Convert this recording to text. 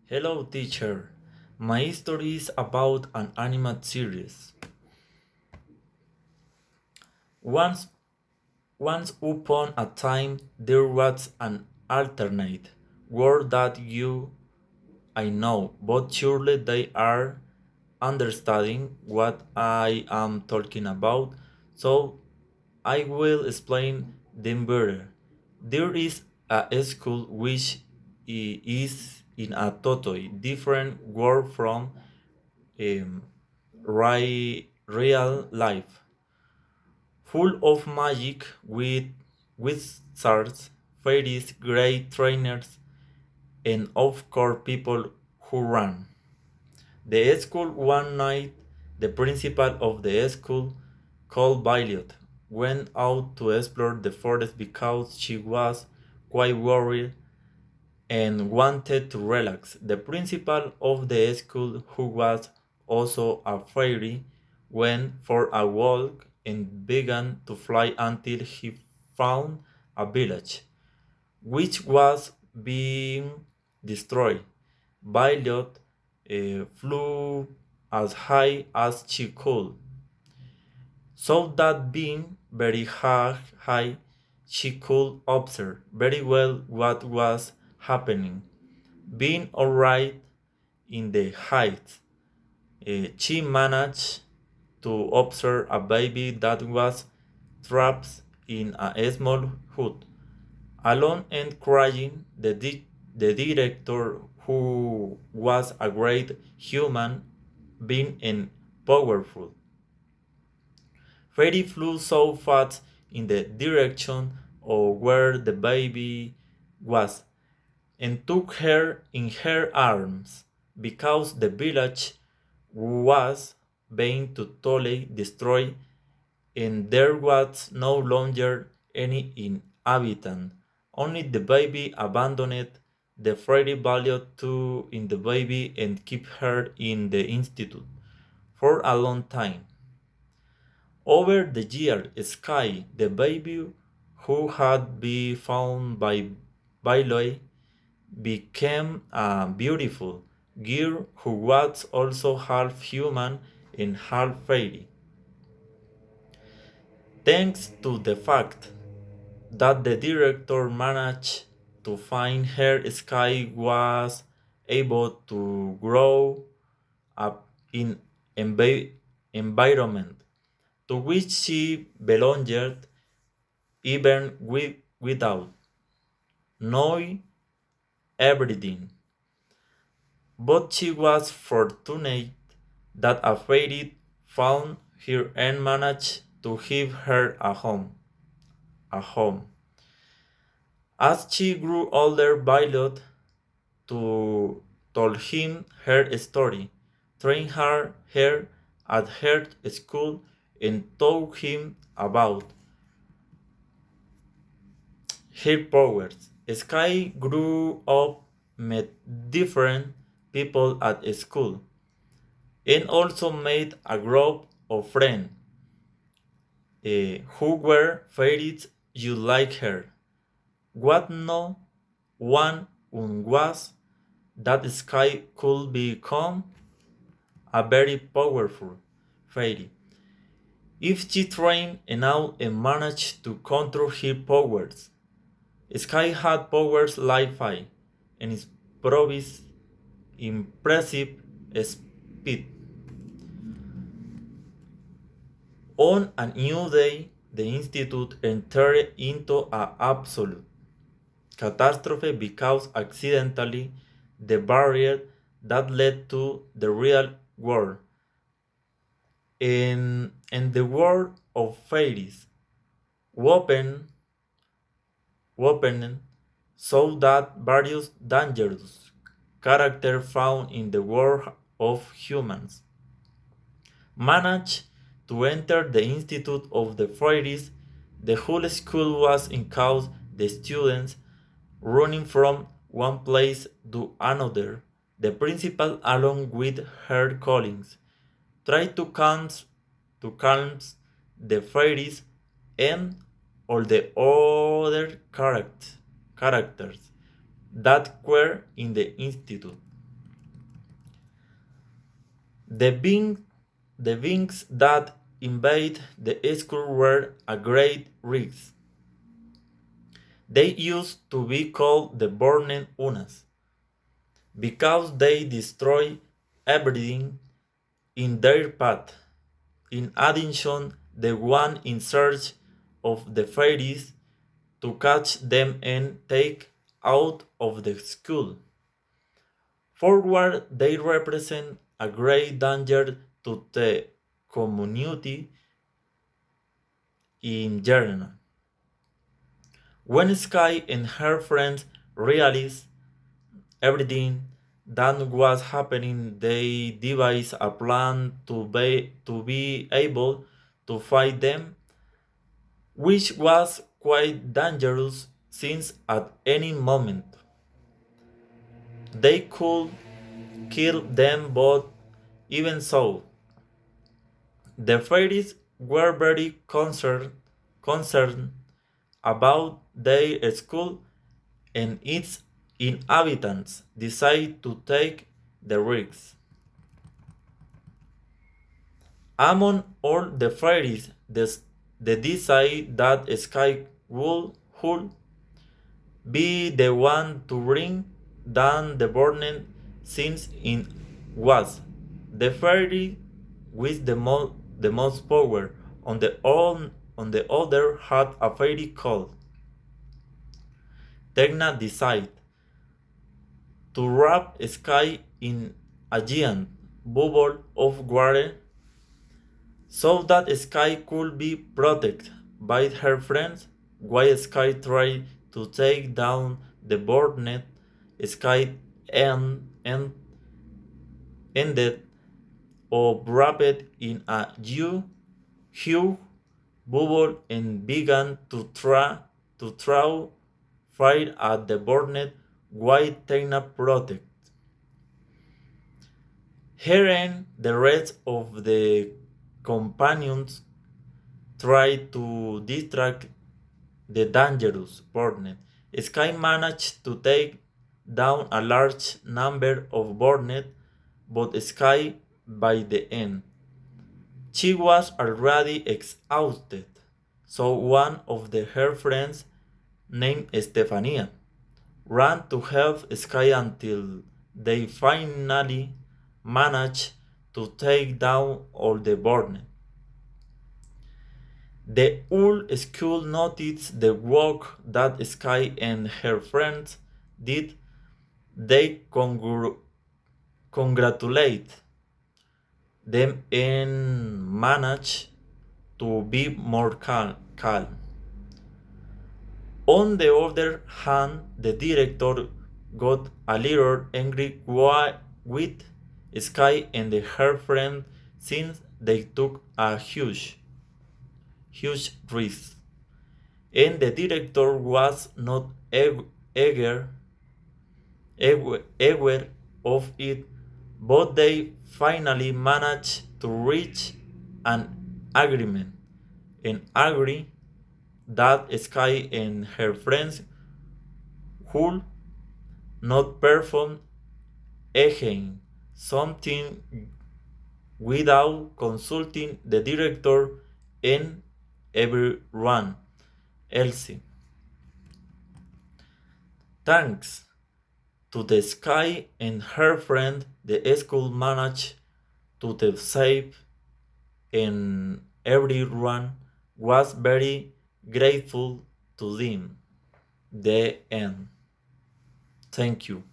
Hello, teacher. My story is about an animated series. Once, once upon a time, there was an alternate world that I know, but surely they are understanding what I am talking about, so I will explain them better. There is a school which is in a totally different world from um, real life, full of magic with wizards, fairies, great trainers, and of course people who run. The school one night, the principal of the school, called Violet, went out to explore the forest because she was quite worried and wanted to relax. The principal of the school, who was also a fairy, went for a walk and began to fly until he found a village, which was being destroyed. Violet flew as high as she could, so that being very high, she could observe very well what was happening. Being alright in the heights, she managed to observe a baby that was trapped in a small hut, alone and crying. The director, who was a great human being and powerful, Freddy flew so fast in the direction of where the baby was and took her in her arms because the village was being totally destroyed and there was no longer any inhabitant. Only the baby abandoned. The fairy valued to in the baby and keep her in the institute for a long time. Over the year, Sky, the baby who had been found by Bailey, became a beautiful girl who was also half human and half fairy. Thanks to the fact that the director managed to find her, Sky was able to grow up in environment to which she belonged even without knowing everything. But she was fortunate that a fairy found her and managed to give her a home. A home. As she grew older, Violet told him her story, trained her at her school, and told him about her powers. Sky grew up, met different people at school, and also made a group of friends who were fairies you like her. What no one was that Sky could become a very powerful fairy if she trained enough and managed to control her powers. Sky had powers like fire and impressive speed. On a new day, the Institute entered into an absolute catastrophe because accidentally the barrier that led to the real world and the world of fairies opened, opened so that various dangerous characters found in the world of humans managed to enter the Institute of the Fairies. The whole school was in chaos, the students running from one place to another. The principal, along with her colleagues, tried to calm the fairies and all the other characters that were in the institute. The, being, the beings that invade the school were a great risk. They used to be called the Burning Unas because they destroy everything in their path. In addition, the one in search of the fairies to catch them and take out of the school. Forward, they represent a great danger to the community in general. When Sky and her friends realized everything that was happening, they devised a plan to be able to fight them, which was quite dangerous since at any moment they could kill them both. Even so, the fairies were very concerned about their school and its inhabitants decided to take the risk. Among all the fairies, they decided that Sky would be the one to bring down the burning since it was the fairy with the most power. On the other had a fairy called Tegna decided to wrap Sky in a giant bubble of water so that Sky could be protected by her friends while Sky tried to take down the burned Sky and ended up wrapped in a huge bubble and began to throw fire at the burned white Tegna protect. Herein the rest of the companions tried to distract the dangerous Burnett. Sky managed to take down a large number of Burnett, but Sky, by the end, she was already exhausted. So one of her friends, named Stefania, ran to help Sky until they finally managed to take down all the Burnett. The whole school noticed the work that Sky and her friends did. They congratulate them and managed to be more calm. On the other hand, the director got a little angry with Sky and her friend since they took a huge risk. And the director was not aware of it, but they finally managed to reach an agreement and agree that Sky and her friends would not perform again something without consulting the director and everyone else. Thanks to the Sky and her friend, the school managed to the safe and everyone was very grateful to them. The end. Thank you.